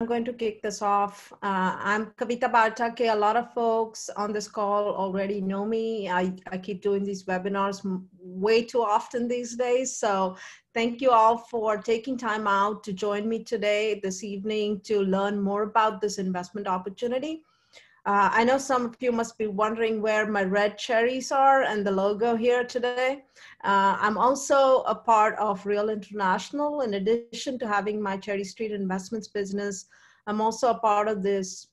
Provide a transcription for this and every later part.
I'm going to kick this off. I'm Kavita Bartake. A lot of folks on this call already know me. I keep doing these webinars way too often these days. So thank you all for taking time out to join me today, this evening, to learn more about this investment opportunity. I know some of you must be wondering where my red cherries are and the logo here today. I'm also a part of Real International. In addition to having my Cherry Street Investments business, I'm also a part of this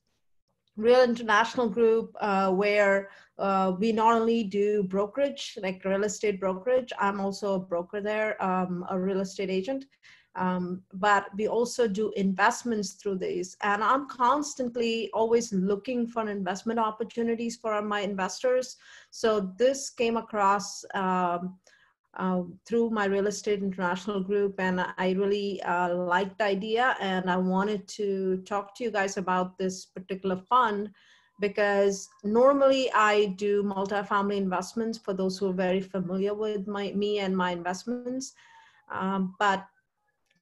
Real International group where we not only do brokerage, like real estate brokerage, I'm also a broker there, a real estate agent. But we also do investments through these. And I'm constantly always looking for investment opportunities for my investors. So this came across through my Real Estate International group, and I really liked the idea, and I wanted to talk to you guys about this particular fund because normally I do multifamily investments for those who are very familiar with me and my investments. But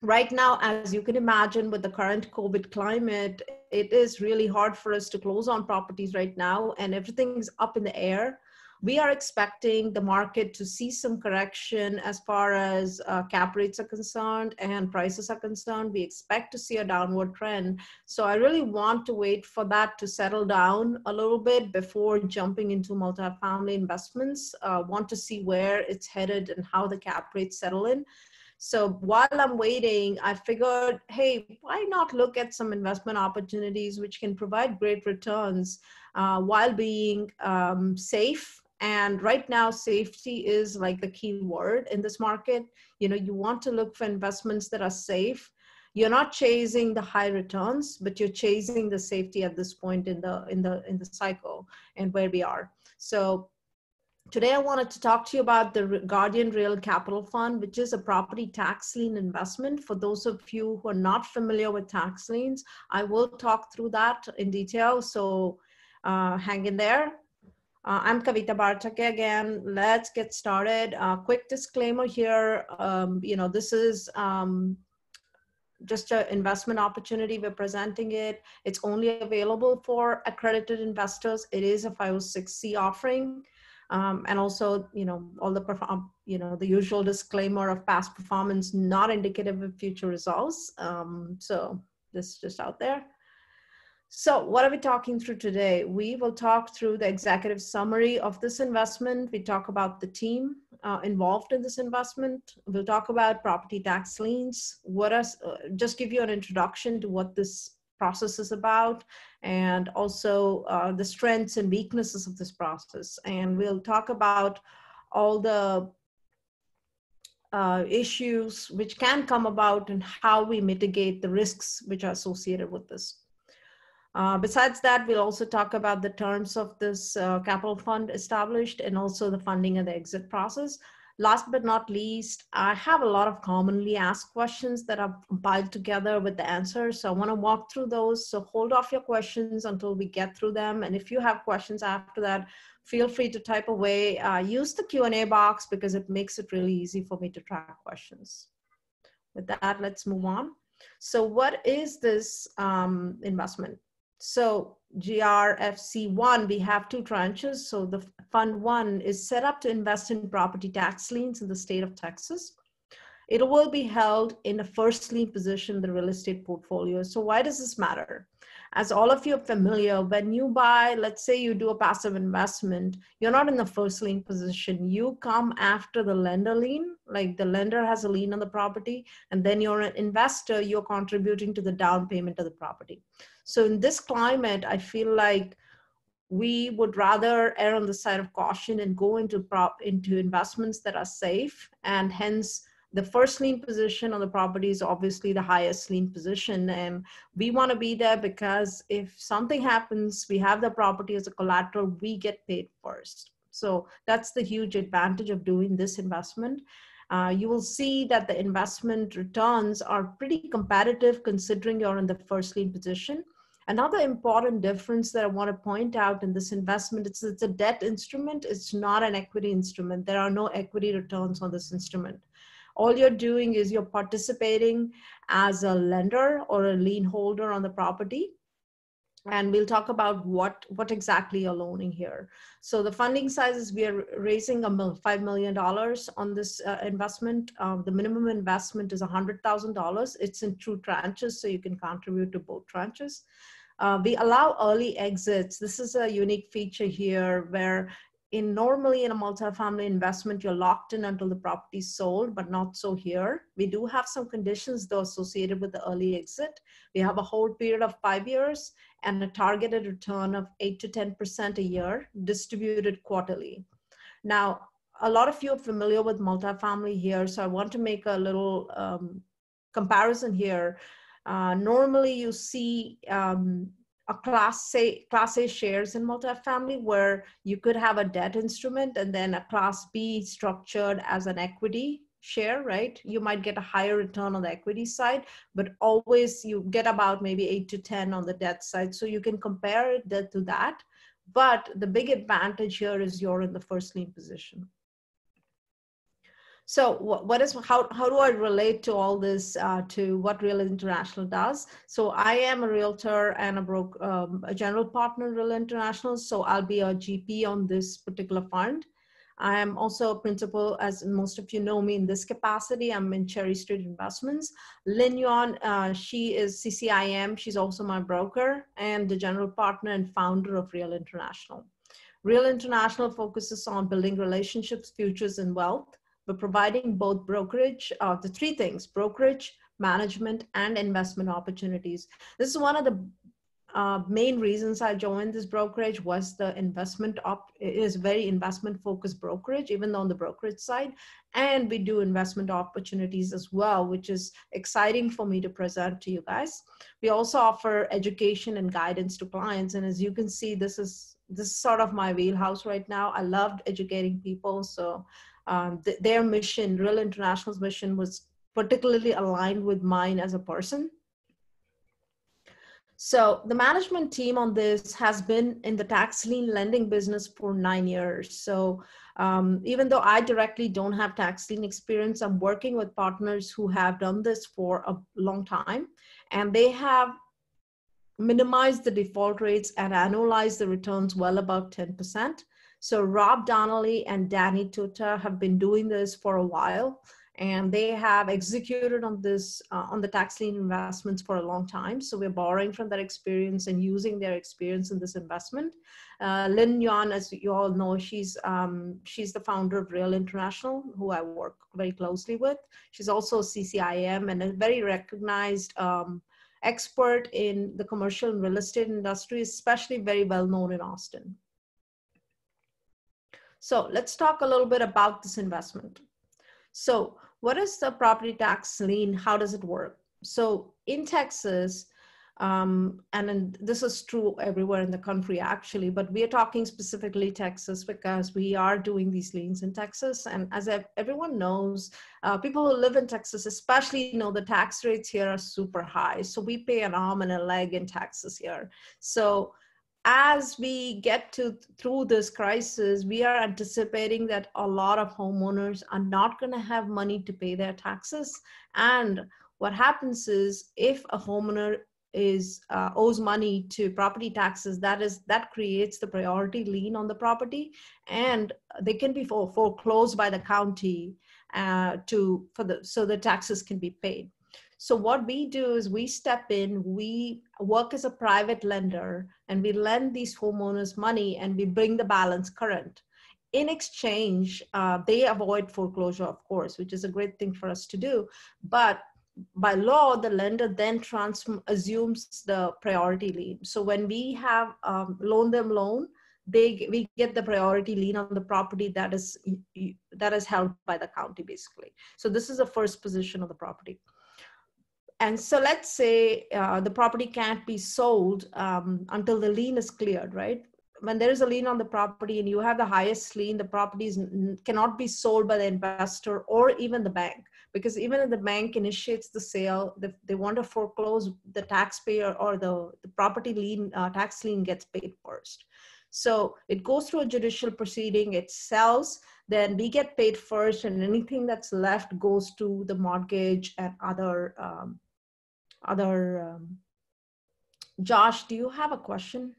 right now, as you can imagine, with the current COVID climate, it is really hard for us to close on properties right now, and everything's up in the air. We are expecting the market to see some correction as far as cap rates are concerned and prices are concerned. We expect to see a downward trend. So I really want to wait for that to settle down a little bit before jumping into multifamily investments. Want to see where it's headed and how the cap rates settle in. So while I'm waiting, I figured, hey, why not look at some investment opportunities which can provide great returns while being safe. And right now, safety is like the key word in this market. You know, you want to look for investments that are safe. You're not chasing the high returns, but you're chasing the safety at this point in the cycle and where we are. So today, I wanted to talk to you about the Guardian Real Capital Fund, which is a property tax lien investment. For those of you who are not familiar with tax liens, I will talk through that in detail, so hang in there. I'm Kavita Bartake again. Let's get started. Quick disclaimer here. This is just an investment opportunity. We're presenting it. It's only available for accredited investors. It is a 506C offering. And also, all the, the usual disclaimer of past performance, not indicative of future results. So this is just out there. So what are we talking through today? We will talk through the executive summary of this investment. We talk about the team involved in this investment. We'll talk about property tax liens. Just give you an introduction to what this process is about, and also the strengths and weaknesses of this process. And we'll talk about all the issues which can come about and how we mitigate the risks which are associated with this. Besides that, we'll also talk about the terms of this capital fund established and also the funding and the exit process. Last but not least, I have a lot of commonly asked questions that I've compiled together with the answers. So I want to walk through those. So hold off your questions until we get through them. And if you have questions after that, feel free to type away. Use the Q&A box because it makes it really easy for me to track questions. With that, let's move on. So what is this investment? So GRFC1, we have two tranches. So the Fund 1 is set up to invest in property tax liens in the state of Texas. It will be held in a first lien position in the real estate portfolio. So why does this matter? As all of you are familiar, when you buy, let's say you do a passive investment, you're not in the first lien position. You come after the lender lien, like the lender has a lien on the property, and then you're an investor, you're contributing to the down payment of the property. So in this climate, I feel like we would rather err on the side of caution and go into investments that are safe, and hence the first lien position on the property is obviously the highest lien position. And we want to be there because if something happens, we have the property as a collateral, we get paid first. So that's the huge advantage of doing this investment. You will see that the investment returns are pretty competitive considering you're in the first lien position. Another important difference that I want to point out in this investment, it's a debt instrument. It's not an equity instrument. There are no equity returns on this instrument. All you're doing is you're participating as a lender or a lien holder on the property. And we'll talk about what exactly you're loaning here. So the funding size is we are raising $5 million on this investment. The minimum investment is $100,000. It's in 2 tranches, so you can contribute to both tranches. We allow early exits. This is a unique feature here where normally in a multifamily investment, you're locked in until the property is sold, but not so here. We do have some conditions though associated with the early exit. We have a hold period of 5 years and a targeted return of 8 to 10% a year, distributed quarterly. Now, a lot of you are familiar with multifamily here, so I want to make a little comparison here. Normally, you see a Class A shares in multifamily where you could have a debt instrument and then a Class B structured as an equity share, right? You might get a higher return on the equity side, but always you get about maybe 8 to 10 on the debt side. So you can compare it to that. But the big advantage here is you're in the first lien position. So how do I relate to all this, to what Real International does? So I am a realtor and a general partner in Real International. So I'll be a GP on this particular fund. I am also a principal, as most of you know me in this capacity. I'm in Cherry Street Investments. Lien, she is CCIM. She's also my broker and the general partner and founder of Real International. Real International focuses on building relationships, futures, and wealth. We're providing both brokerage, the 3 things: brokerage, management, and investment opportunities. This is one of the main reasons I joined this brokerage was the it is very investment focused brokerage, even though on the brokerage side, and we do investment opportunities as well, which is exciting for me to present to you guys. We also offer education and guidance to clients. And as you can see, this is sort of my wheelhouse right now. I loved educating people. So their mission, Real International's mission, was particularly aligned with mine as a person. So the management team on this has been in the tax lien lending business for 9 years. So even though I directly don't have tax lien experience, I'm working with partners who have done this for a long time, and they have minimized the default rates and annualized the returns well above 10%. So Rob Donnelly and Danny Tuta have been doing this for a while, and they have executed on this, on the tax lien investments for a long time. So we're borrowing from their experience and using their experience in this investment. Lien, as you all know, she's the founder of Real International, who I work very closely with. She's also a CCIM and a very recognized expert in the commercial and real estate industry, especially very well known in Austin. So let's talk a little bit about this investment. So what is the property tax lien? How does it work? So in Texas, this is true everywhere in the country actually, but we are talking specifically Texas because we are doing these liens in Texas. And as everyone knows, people who live in Texas especially know the tax rates here are super high. So we pay an arm and a leg in taxes here. So as we get through this crisis, we are anticipating that a lot of homeowners are not going to have money to pay their taxes. And what happens is, if a homeowner owes money to property taxes, that creates the priority lien on the property, and they can be foreclosed by the county so the taxes can be paid. So what we do is we step in, we work as a private lender, and we lend these homeowners money and we bring the balance current. In exchange, they avoid foreclosure, of course, which is a great thing for us to do. But by law, the lender then assumes the priority lien. So when we have loaned them loan, we get the priority lien on the property that is held by the county, basically. So this is the first position of the property. And so let's say the property can't be sold until the lien is cleared, right? When there is a lien on the property and you have the highest lien, the property cannot be sold by the investor or even the bank, because even if the bank initiates the sale, they want to foreclose, the taxpayer or the property lien, tax lien gets paid first. So it goes through a judicial proceeding, it sells, then we get paid first, and anything that's left goes to the mortgage and other other, Josh, do you have a question?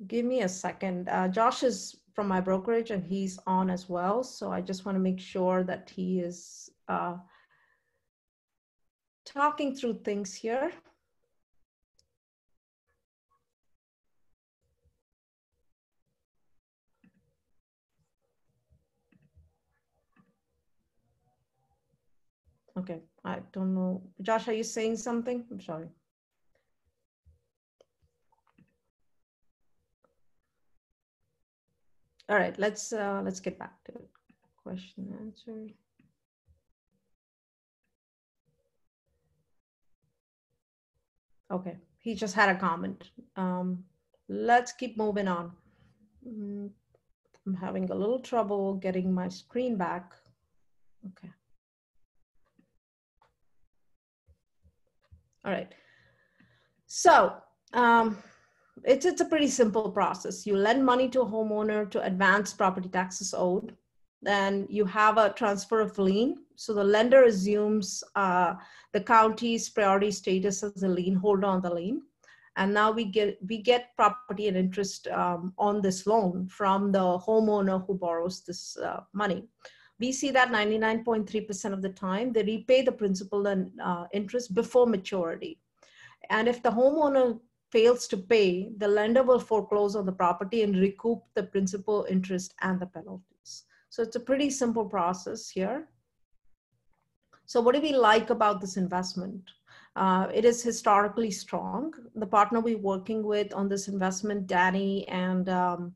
Give me a second. Josh is from my brokerage and he's on as well. So I just want to make sure that he is talking through things here. Okay, I don't know. Josh, are you saying something? I'm sorry. All right, let's get back to it. Question answer. Okay, he just had a comment. Let's keep moving on. I'm having a little trouble getting my screen back. Okay. All right. So it's a pretty simple process. You lend money to a homeowner to advance property taxes owed. Then you have a transfer of lien. So the lender assumes the county's priority status as a lien holder on the lien. And now we get property and interest on this loan from the homeowner who borrows this money. We see that 99.3% of the time, they repay the principal and interest before maturity. And if the homeowner fails to pay, the lender will foreclose on the property and recoup the principal, interest, and the penalties. So it's a pretty simple process here. So what do we like about this investment? It is historically strong. The partner we're working with on this investment, Danny and the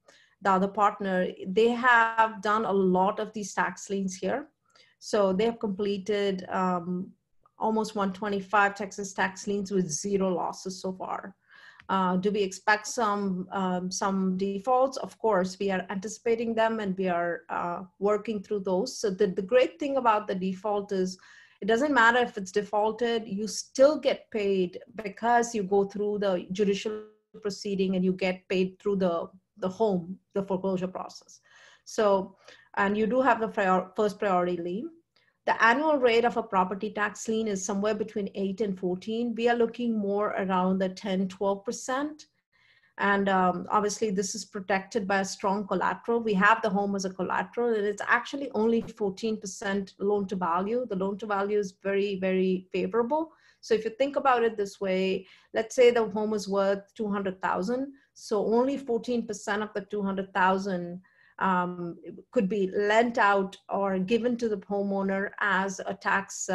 other partner, they have done a lot of these tax liens here. So they have completed almost 125 Texas tax liens with 0 losses so far. Do we expect some defaults? Of course, we are anticipating them and we are working through those. So the great thing about the default is it doesn't matter if it's defaulted, you still get paid because you go through the judicial proceeding and you get paid through the foreclosure process. So, and you do have the first priority lien. The annual rate of a property tax lien is somewhere between 8 and 14. We are looking more around the 10, 12%. And obviously this is protected by a strong collateral. We have the home as a collateral and it's actually only 14% loan to value. The loan to value is very, very favorable. So if you think about it this way, let's say the home is worth 200,000. So only 14% of the 200,000 could be lent out or given to the homeowner as a tax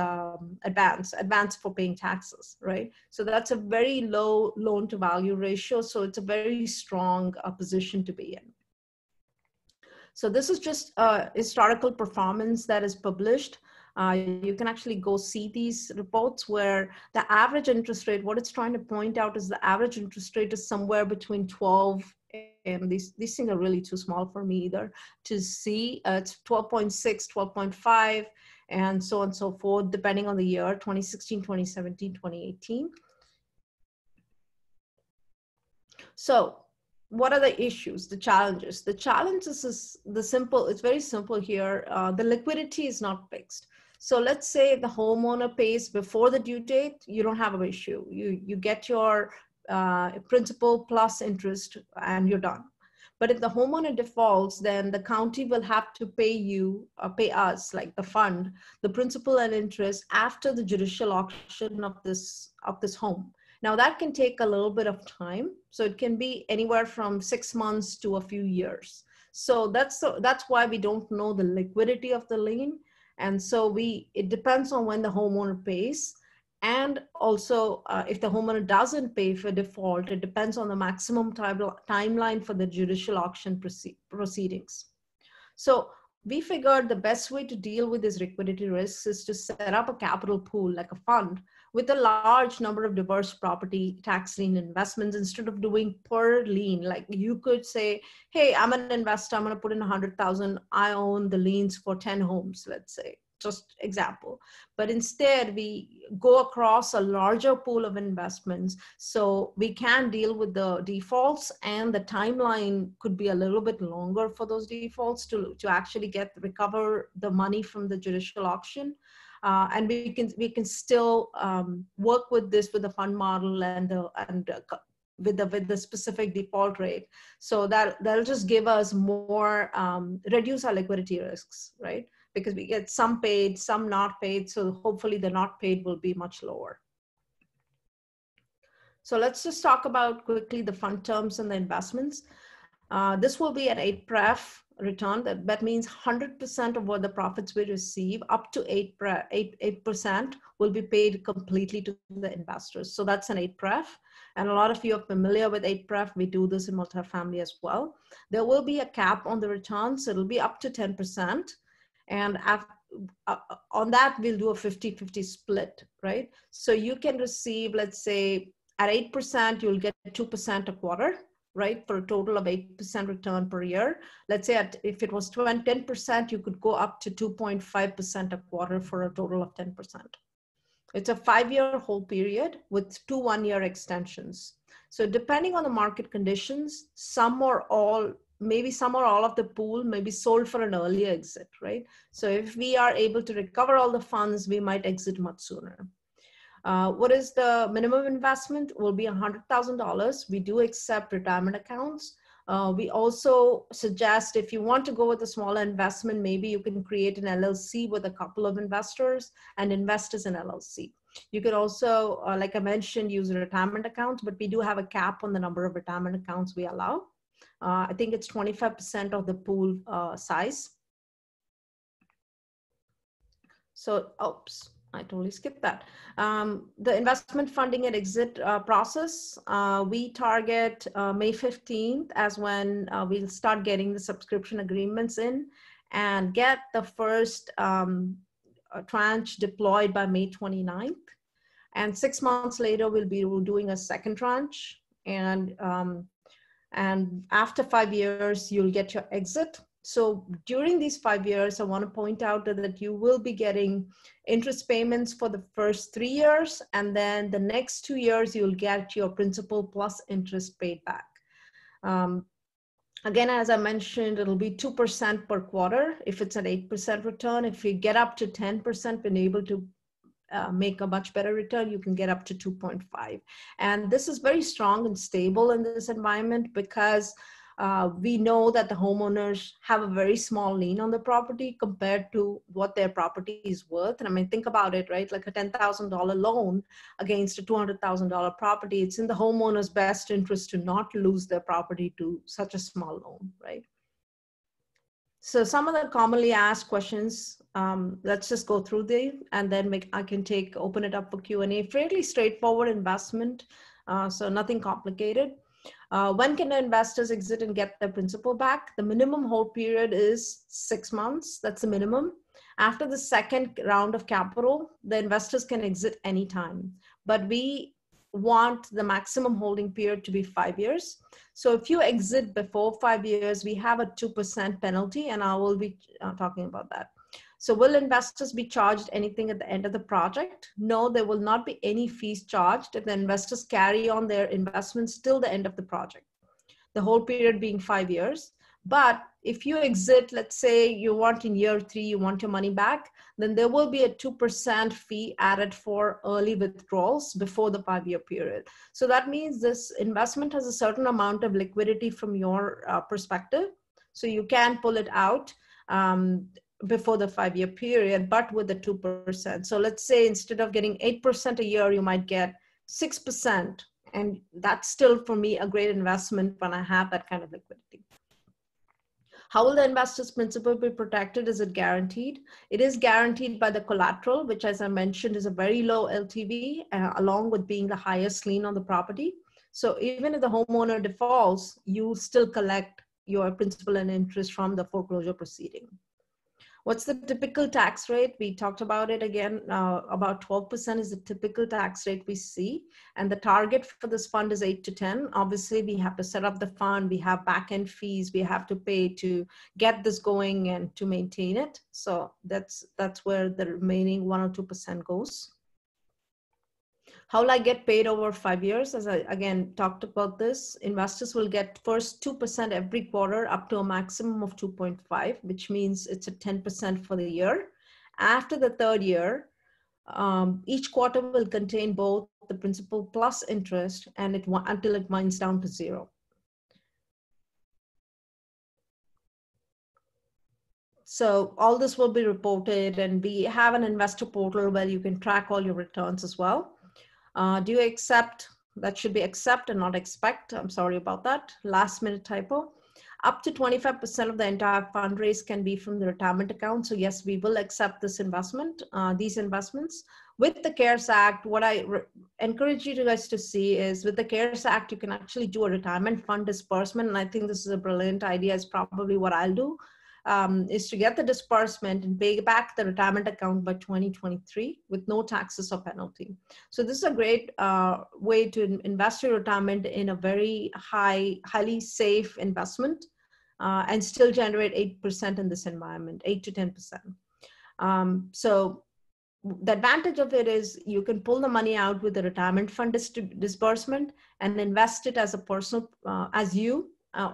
advance for paying taxes, right? So that's a very low loan to value ratio. So it's a very strong position to be in. So this is just historical performance that is published. You can actually go see these reports where the average interest rate, what it's trying to point out is the average interest rate is somewhere between 12 and these things are really too small for me either to see. It's 12.6, 12.5, and so on and so forth, depending on the year, 2016, 2017, 2018. So what are the issues, the challenges? The challenges is it's very simple here. The liquidity is not fixed. So let's say the homeowner pays before the due date, you don't have an issue. You get your principal plus interest and you're done. But if the homeowner defaults, then the county will have to pay us, like the fund, the principal and interest after the judicial auction of this home. Now that can take a little bit of time. So it can be anywhere from 6 months to a few years. So that's why we don't know the liquidity of the lien. And so it depends on when the homeowner pays. And also, if the homeowner doesn't pay for default, it depends on the maximum timeline for the judicial auction proceedings. So we figured the best way to deal with these liquidity risks is to set up a capital pool, like a fund, with a large number of diverse property tax lien investments instead of doing per lien. Like you could say, hey, I'm an investor, I'm going to put in 100,000. I own the liens for 10 homes, let's say. just example. But instead, we go across a larger pool of investments, so we can deal with the defaults, and the timeline could be a little bit longer for those defaults to actually recover the money from the judicial auction. And we can still work with the fund model and with the specific default rate. So that'll just give us more, reduce our liquidity risks, right? Because we get some paid, some not paid. So hopefully the not paid will be much lower. So let's just talk about quickly the fund terms and the investments. This will be an 8-pref return. That means 100% of what the profits we receive, up to 8% will be paid completely to the investors. So that's an 8-pref. And a lot of you are familiar with 8-pref. We do this in multifamily as well. There will be a cap on the returns. So it'll be up to 10%. And on that, we'll do a 50-50 split, right? So you can receive, let's say, at 8%, you'll get 2% a quarter, right? For a total of 8% return per year. Let's say if it was 10%, you could go up to 2.5% a quarter for a total of 10%. It's a 5-year hold period with 2 1-year extensions. So depending on the market conditions, some or all of the pool may be sold for an early exit, right? So if we are able to recover all the funds, we might exit much sooner. What is the minimum investment? Will be $100,000. We do accept retirement accounts. We also suggest if you want to go with a smaller investment, maybe you can create an LLC with a couple of investors and invest as an LLC. You could also, like I mentioned, use retirement accounts, but we do have a cap on the number of retirement accounts we allow. I think it's 25% of the pool size. So, oops, I totally skipped that. The investment funding and exit process, we target May 15th as when we'll start getting the subscription agreements in and get the first tranche deployed by May 29th. And 6 months later, we'll be doing a second tranche. And after 5 years, you'll get your exit. So during these 5 years, I want to point out that you will be getting interest payments for the first 3 years. And then the next 2 years, you'll get your principal plus interest paid back. Again, as I mentioned, it'll be 2% per quarter if it's an 8% return. If you get up to 10%, been able to make a much better return, you can get up to 2.5. And this is very strong and stable in this environment because we know that the homeowners have a very small lien on the property compared to what their property is worth. And I mean, think about it, right? Like a $10,000 loan against a $200,000 property. It's in the homeowner's best interest to not lose their property to such a small loan, right? So some of the commonly asked questions, let's just go through them and then I can open it up for Q&A. Fairly straightforward investment, so nothing complicated. When can the investors exit and get their principal back? The minimum hold period is 6 months. That's the minimum. After the second round of capital, the investors can exit anytime. But we want the maximum holding period to be 5 years. So if you exit before 5 years, we have a 2% penalty, and I will be talking about that. So will investors be charged anything at the end of the project? No, there will not be any fees charged if the investors carry on their investments till the end of the project, the whole period being 5 years. But if you exit, let's say you want in year 3, you want your money back, then there will be a 2% fee added for early withdrawals before the 5-year period. So that means this investment has a certain amount of liquidity from your perspective. So you can pull it out before the 5-year period, but with the 2%. So let's say instead of getting 8% a year, you might get 6%. And that's still, for me, a great investment when I have that kind of liquidity. How will the investor's principal be protected? Is it guaranteed? It is guaranteed by the collateral, which, as I mentioned, is a very low LTV, along with being the highest lien on the property. So even if the homeowner defaults, you still collect your principal and interest from the foreclosure proceeding. What's the typical tax rate? We talked about it again. About 12% is the typical tax rate we see. And the target for this fund is 8 to 10. Obviously, we have to set up the fund. We have back-end fees we have to pay to get this going and to maintain it. So that's where the remaining 1 or 2% goes. How will I get paid over 5 years? As I again talked about this, investors will get first 2% every quarter up to a maximum of 2.5, which means it's a 10% for the year. After the third year, each quarter will contain both the principal plus interest and until it winds down to zero. So all this will be reported, and we have an investor portal where you can track all your returns as well. Do you accept? That should be accept and not expect. I'm sorry about that. Last minute typo. Up to 25% of the entire fundraise can be from the retirement account. So yes, we will accept this investment, these investments. With the CARES Act, what I encourage you guys to see is with the CARES Act, you can actually do a retirement fund disbursement. And I think this is a brilliant idea. It's probably what I'll do. Is to get the disbursement and pay back the retirement account by 2023 with no taxes or penalty. So this is a great way to invest your retirement in a very highly safe investment and still generate 8% in this environment, 8 to 10%. So the advantage of it is you can pull the money out with the retirement fund disbursement and invest it as a personal, as you,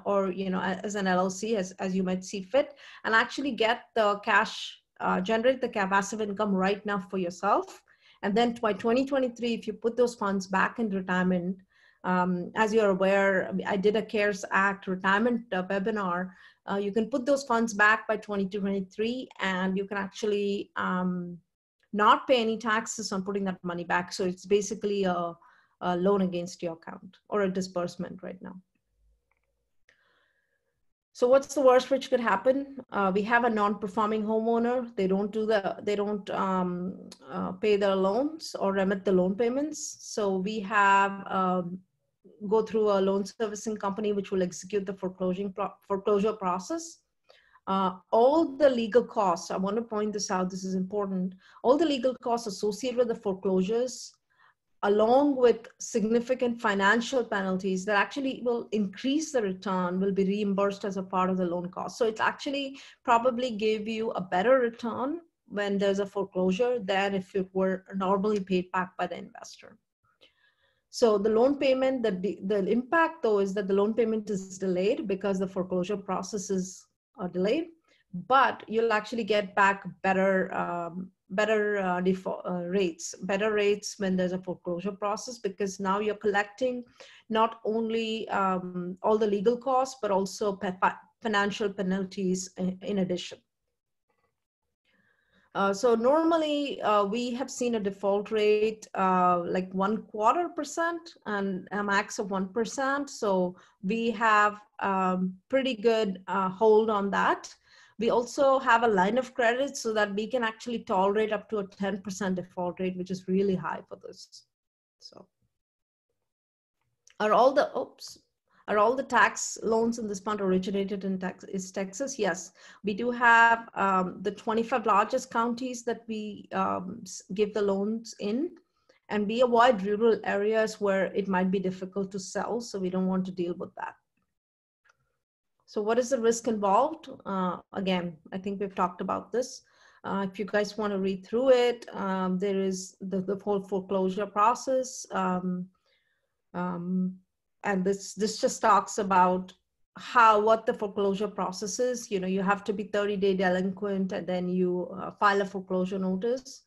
or as an LLC, as you might see fit, and actually get the cash, generate the passive income right now for yourself. And then by 2023, if you put those funds back in retirement, as you're aware, I did a CARES Act retirement webinar. You can put those funds back by 2023, and you can actually not pay any taxes on putting that money back. So it's basically a loan against your account or a disbursement right now. So what's the worst which could happen? We have a non-performing homeowner. They don't pay their loans or remit the loan payments. So we have go through a loan servicing company which will execute the foreclosure process. All the legal costs, I want to point this out, this is important. All the legal costs associated with the foreclosures, along with significant financial penalties that actually will increase the return, will be reimbursed as a part of the loan cost. So it's actually probably give you a better return when there's a foreclosure than if it were normally paid back by the investor. So the loan payment, the impact though is that the loan payment is delayed because the foreclosure process is delayed, but you'll actually get back better rates when there's a foreclosure process, because now you're collecting not only all the legal costs, but also financial penalties in addition. So normally we have seen a default rate like 1/4% and a max of 1%. So we have pretty good hold on that. We also have a line of credit so that we can actually tolerate up to a 10% default rate, which is really high for this. So are all the tax loans in this fund originated in Texas? Yes, we do have the 25 largest counties that we give the loans in, and we avoid rural areas where it might be difficult to sell, so we don't want to deal with that. So what is the risk involved? Again, I think we've talked about this. If you guys want to read through it, there is the whole foreclosure process. And this just talks about what the foreclosure process is. You have to be 30-day delinquent, and then you file a foreclosure notice.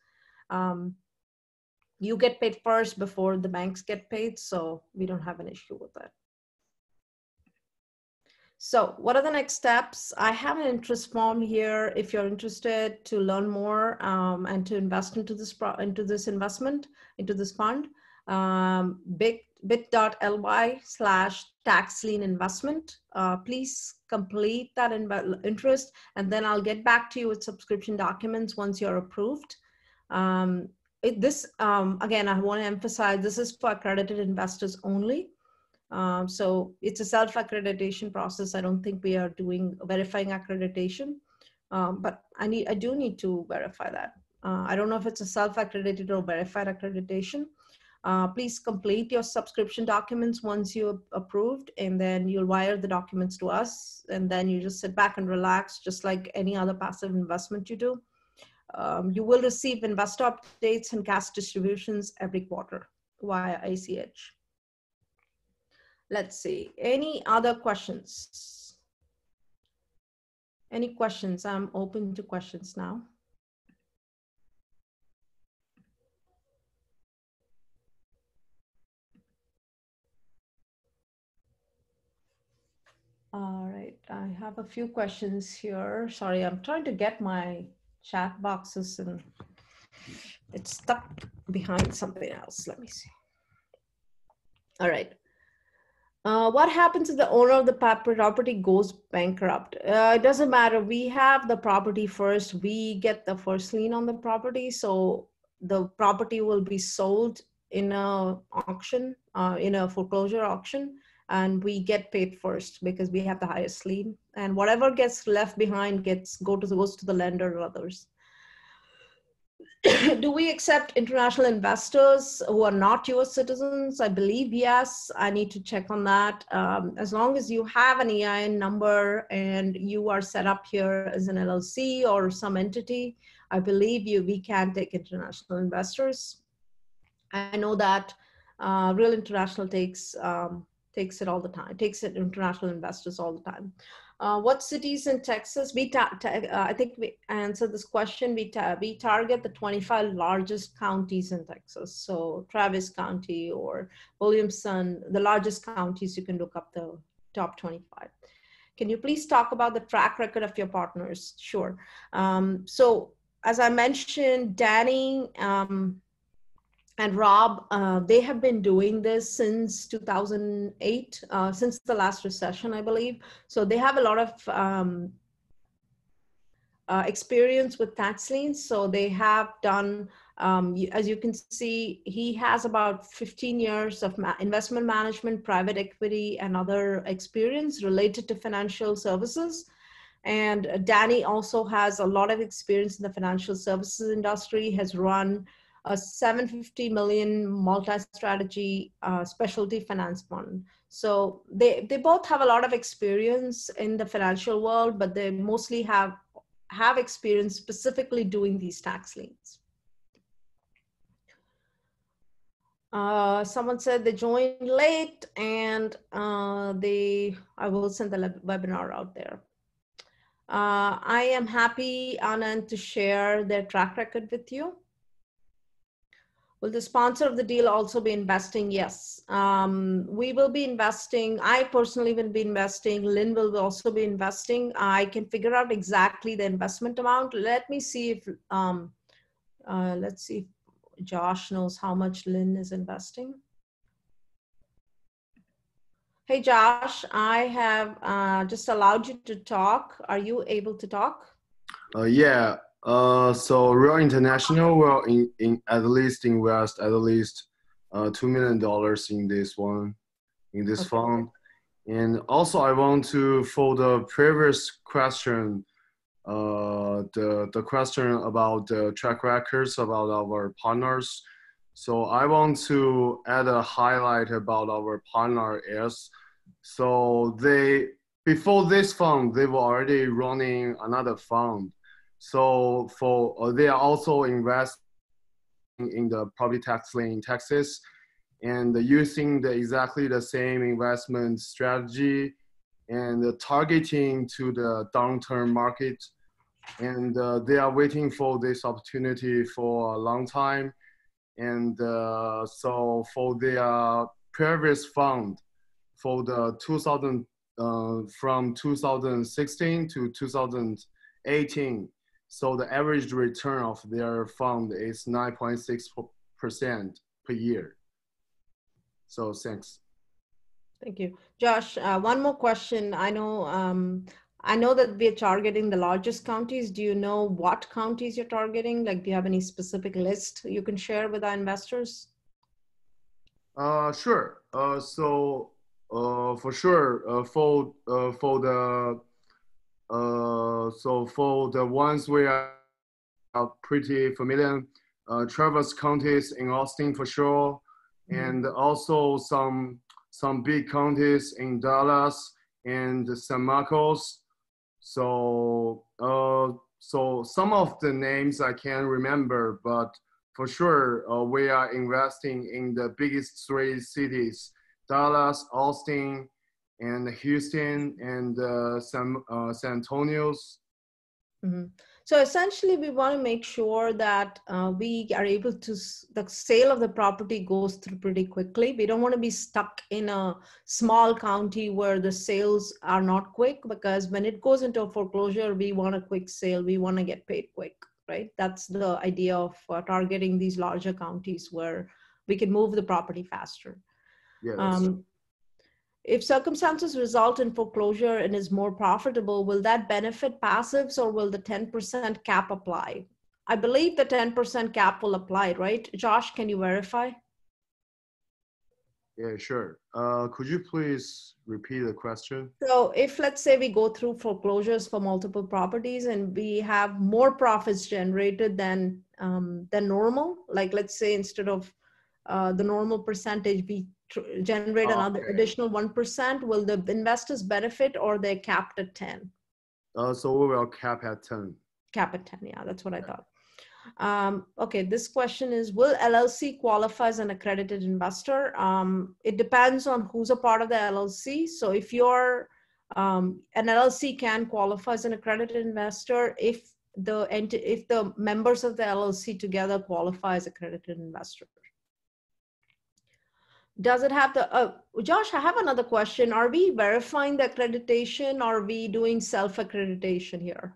You get paid first before the banks get paid, so we don't have an issue with that. So what are the next steps? I have an interest form here if you're interested to learn more and to invest into this investment, into this fund. bit.ly/tax-lien-investment. Please complete that interest, and then I'll get back to you with subscription documents once you're approved. Again, I want to emphasize this is for accredited investors only. So it's a self-accreditation process. I don't think we are verifying accreditation. But I do need to verify that. I don't know if it's a self-accredited or verified accreditation. Please complete your subscription documents once you're approved, and then you'll wire the documents to us, and then you just sit back and relax, just like any other passive investment you do. You will receive investor updates and cash distributions every quarter via ACH. Let's see, any other questions? Any questions? I'm open to questions now. All right, I have a few questions here. Sorry, I'm trying to get my chat boxes and it's stuck behind something else. Let me see. All right. What happens if the owner of the property goes bankrupt? It doesn't matter. We have the property first. We get the first lien on the property. So the property will be sold in a auction, in a foreclosure auction, and we get paid first because we have the highest lien. And whatever gets left behind goes to the lender or others. Do we accept international investors who are not US citizens? I believe yes. I need to check on that. As long as you have an EIN number and you are set up here as an LLC or some entity, I believe we can take international investors. I know that Real International takes it all the time, takes it international investors all the time. What cities in Texas? I think we answered this question. We target the 25 largest counties in Texas. So Travis County or Williamson, the largest counties, you can look up the top 25. Can you please talk about the track record of your partners? Sure. So as I mentioned, Danny, and Rob, they have been doing this since 2008, since the last recession, I believe. So they have a lot of experience with tax liens. So they have done, as you can see, he has about 15 years of investment management, private equity, and other experience related to financial services. And Danny also has a lot of experience in the financial services industry, has run a $750 million multi-strategy specialty finance fund. So they both have a lot of experience in the financial world, but they mostly have experience specifically doing these tax liens. Someone said they joined late, and I will send the webinar out there. I am happy, Anand, to share their track record with you. Will the sponsor of the deal also be investing? Yes. We will be investing. I personally will be investing. Lien will also be investing. I can figure out exactly the investment amount. Let me see if, let's see if Josh knows how much Lien is investing. Hey, Josh, I have just allowed you to talk. Are you able to talk? Yeah. So Real International will at least invest at least $2 million in this fund. And also I want to, for the previous question, the question about the track records about our partners. So I want to add a highlight about our partner is, so before this fund, they were already running another fund. So they are also investing in the property tax lien in Texas and using exactly the same investment strategy and targeting to the downturn market. And they are waiting for this opportunity for a long time. And so for their previous fund, for the from 2016 to 2018, so the average return of their fund is 9.6% per year. So thanks. Thank you. Josh, one more question. I know that we're targeting the largest counties. Do you know what counties you're targeting? Like, do you have any specific list you can share with our investors? Sure. So for sure, for the So for the ones we are pretty familiar, Traverse counties in Austin for sure, and also some big counties in Dallas and San Marcos. So so some of the names I can't remember, but for sure we are investing in the biggest three cities: Dallas, Austin, and Houston, and San Antonio's. Mm-hmm. So essentially, we want to make sure that we are able to, the sale of the property goes through pretty quickly. We don't want to be stuck in a small county where the sales are not quick, because when it goes into a foreclosure, we want a quick sale. We want to get paid quick, right? That's the idea of targeting these larger counties where we can move the property faster. Yeah, that's If circumstances result in foreclosure and is more profitable, will that benefit passives, or will the 10% cap apply? I believe the 10% cap will apply, right? Josh, can you verify? yeah, sure. Could you please repeat the question? So if, let's say, we go through foreclosures for multiple properties and we have more profits generated than normal, like let's say instead of the normal percentage, we generate another Okay. additional 1%, will the investors benefit, or they're capped at 10? So we will cap at 10. Cap at 10, yeah, that's what I thought. Okay, this question is, will LLC qualify as an accredited investor? It depends on who's a part of the LLC. So if you're an LLC can qualify as an accredited investor if the members of the LLC together qualify as accredited investor. Does it have the, Josh, I have another question. Are we verifying the accreditation, or are we doing self-accreditation here?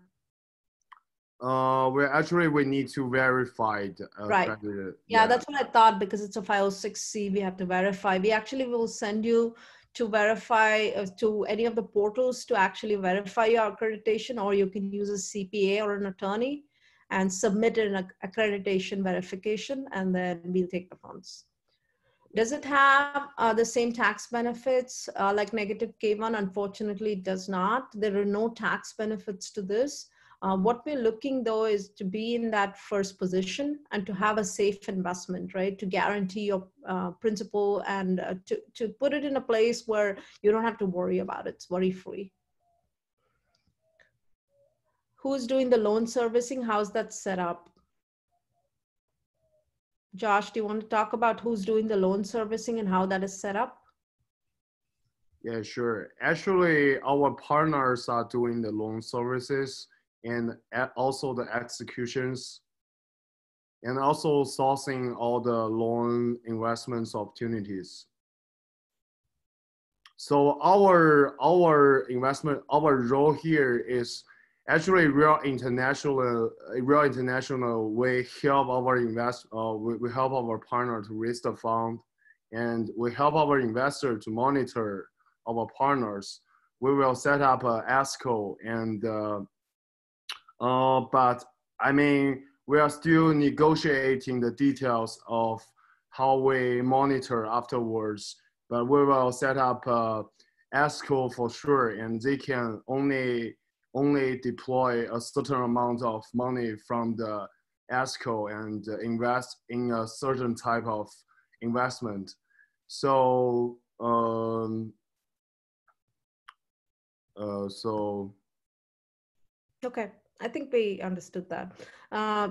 We need to verify the Right. accredited. Yeah, that's what I thought, because it's a 506C, we have to verify. We actually will send you to verify to any of the portals to actually verify your accreditation, or you can use a CPA or an attorney and submit an accreditation verification, and then we'll take the funds. Does it have the same tax benefits like negative K1? Unfortunately, it does not. There are no tax benefits to this. What we're looking, though, is to be in that first position and to have a safe investment, right? To guarantee your principal, and to put it in a place where you don't have to worry about it. It's worry-free. Who's doing the loan servicing? How's that set up? Josh, do you want to talk about who's doing the loan servicing and how that is set up? Yeah, sure. Actually, our partners are doing the loan services and also the executions, and also sourcing all the loan investments opportunities. So our investment, our role here is actually real international. We help our we help our partner to raise the fund, and we help our investor to monitor our partners. We will set up a escrow, and but I mean, we are still negotiating the details of how we monitor afterwards. But we will set up a escrow for sure, and they can only deploy a certain amount of money from the escrow and invest in a certain type of investment. So Okay, I think we understood that.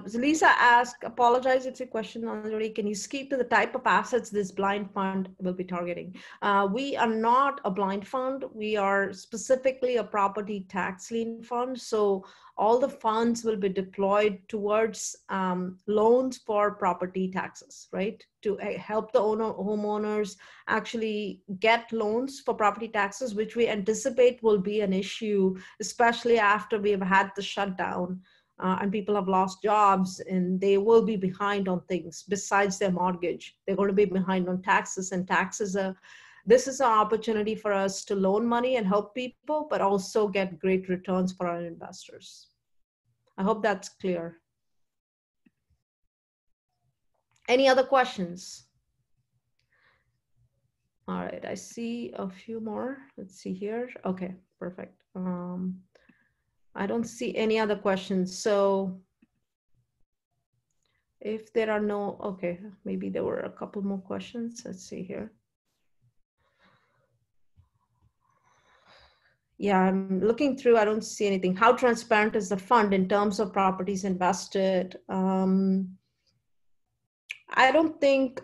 So Lisa asked, apologize if your question already, can you speak to the type of assets this blind fund will be targeting? We are not a blind fund. We are specifically a property tax lien fund. So all the funds will be deployed towards loans for property taxes, right? To help the homeowners actually get loans for property taxes, which we anticipate will be an issue, especially after we have had the shutdown and people have lost jobs, and they will be behind on things besides their mortgage. They're going to be behind on taxes, and this is an opportunity for us to loan money and help people, but also get great returns for our investors. I hope that's clear. Any other questions? All right, I see a few more. Let's see here. Okay, perfect. I don't see any other questions. So if there are no, okay, maybe there were a couple more questions. Let's see here. Yeah, I'm looking through. I don't see anything. How transparent is the fund in terms of properties invested? I don't think,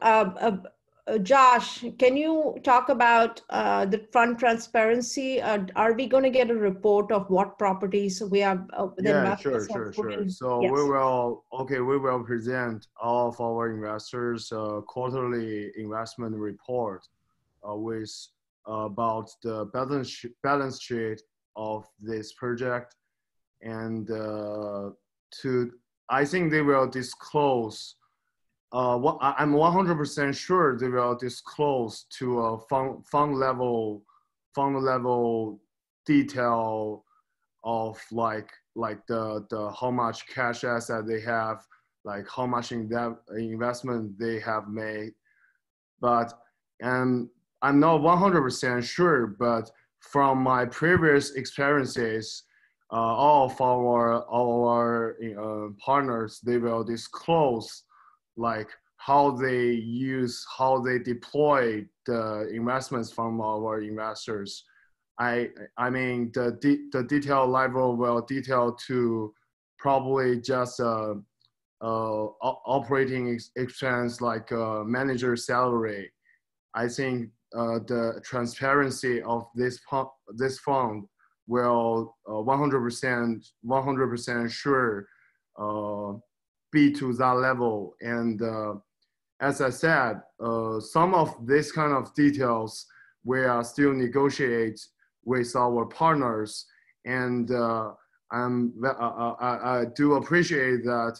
Josh, can you talk about the fund transparency? Are we going to get a report of what properties we have, the Yeah, investors sure, have sure, put sure. in? So Yes. we will present all of our investors quarterly investment report with about the balance sheet of this project, and to I think they will disclose. I'm 100% sure they will disclose to a fund level detail of like the how much cash asset they have, like how much in that investment they have made. But and I'm not 100% sure, but from my previous experiences, all our partners, they will disclose like how they deploy the investments from our investors. I mean the detail level will detail to probably just operating expense like manager salary. I think the transparency of this fund will 100% sure uh, be to that level. And as I said, some of this kind of details we are still negotiate with our partners, and I do appreciate that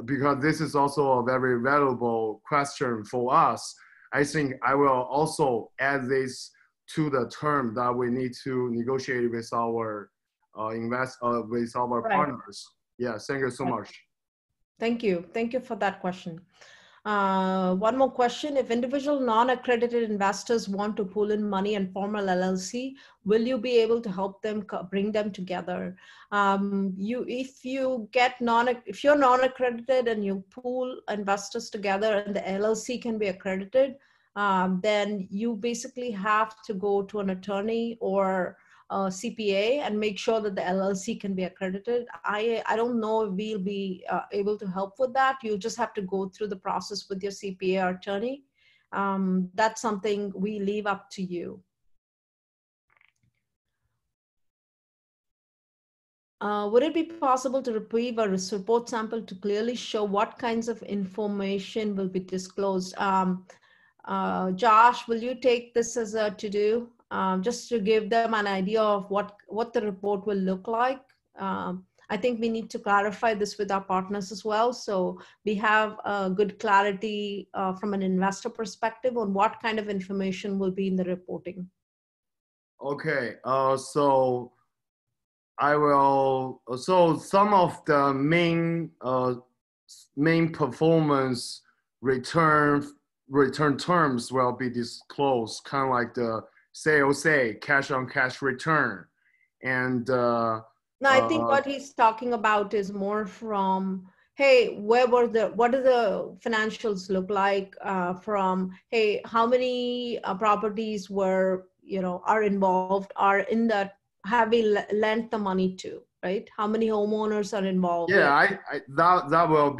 because this is also a very valuable question for us. I think I will also add this to the term that we need to negotiate with our with our Right. partners. Yeah, thank you so Right. much. Thank you. Thank you for that question. One more question. If individual non-accredited investors want to pool in money and form an LLC, will you be able to help them bring them together? If you're non-accredited and you pool investors together and the LLC can be accredited, then you basically have to go to an attorney or CPA and make sure that the LLC can be accredited. I don't know if we'll be able to help with that. You just have to go through the process with your CPA or attorney. That's something we leave up to you. Would it be possible to retrieve a report sample to clearly show what kinds of information will be disclosed? Josh, will you take this as a to-do, just to give them an idea of what the report will look like? I think we need to clarify this with our partners as well. So we have a good clarity from an investor perspective on what kind of information will be in the reporting. Okay, so I will. So some of the main performance return terms will be disclosed, kind of like the COC, cash on cash return, and No, I think what he's talking about is more from, hey, what do the financials look like from, hey, how many properties are involved, are in that, have we lent the money to, right? How many homeowners are involved? yeah, that will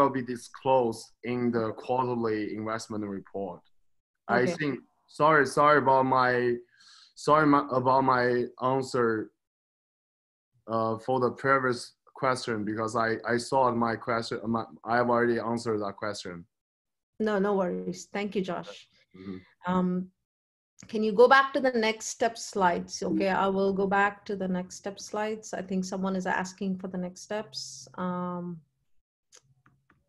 be disclosed in the quarterly investment report. I Okay. think. About my answer for the previous question, because I saw my question. I have already answered that question. No worries. Thank you, Josh. Mm-hmm. Can you go back to the next step slides? Okay, I will go back to the next step slides. I think someone is asking for the next steps.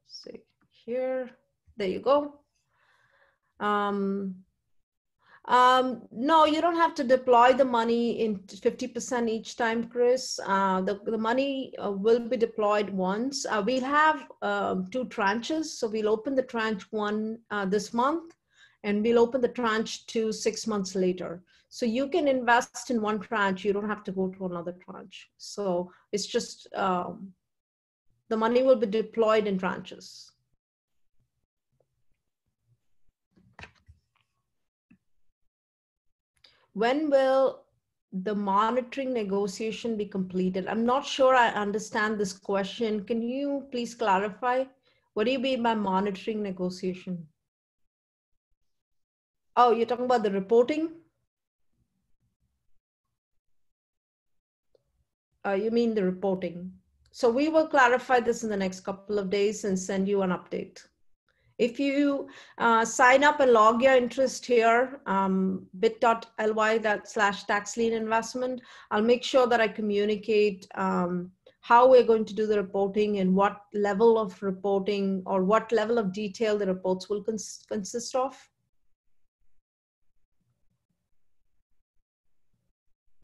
See here, there you go. No, you don't have to deploy the money in 50% each time, Chris. The money will be deployed once. We'll have 2 tranches. So we'll open the tranche 1 this month, and we'll open the tranche 2 6 months later. So you can invest in one tranche. You don't have to go to another tranche. So it's just the money will be deployed in tranches. When will the monitoring negotiation be completed? I'm not sure I understand this question. Can you please clarify? What do you mean by monitoring negotiation? Oh, you're talking about the reporting? You mean the reporting. So we will clarify this in the next couple of days and send you an update. If you sign up and log your interest here, bit.ly/tax lien investment, I'll make sure that I communicate how we're going to do the reporting and what level of reporting or what level of detail the reports will consist of.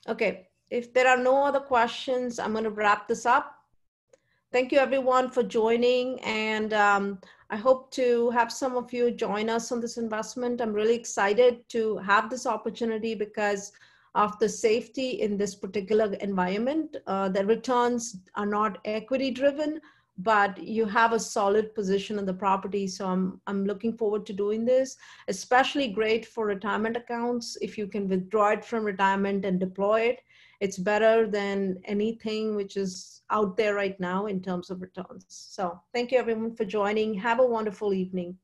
Okay, if there are no other questions, I'm going to wrap this up. Thank you everyone for joining, and I hope to have some of you join us on this investment. I'm really excited to have this opportunity because of the safety in this particular environment. The returns are not equity driven, but you have a solid position in the property. So I'm looking forward to doing this, especially great for retirement accounts. If you can withdraw it from retirement and deploy it, it's better than anything which is out there right now in terms of returns. So thank you everyone for joining. Have a wonderful evening.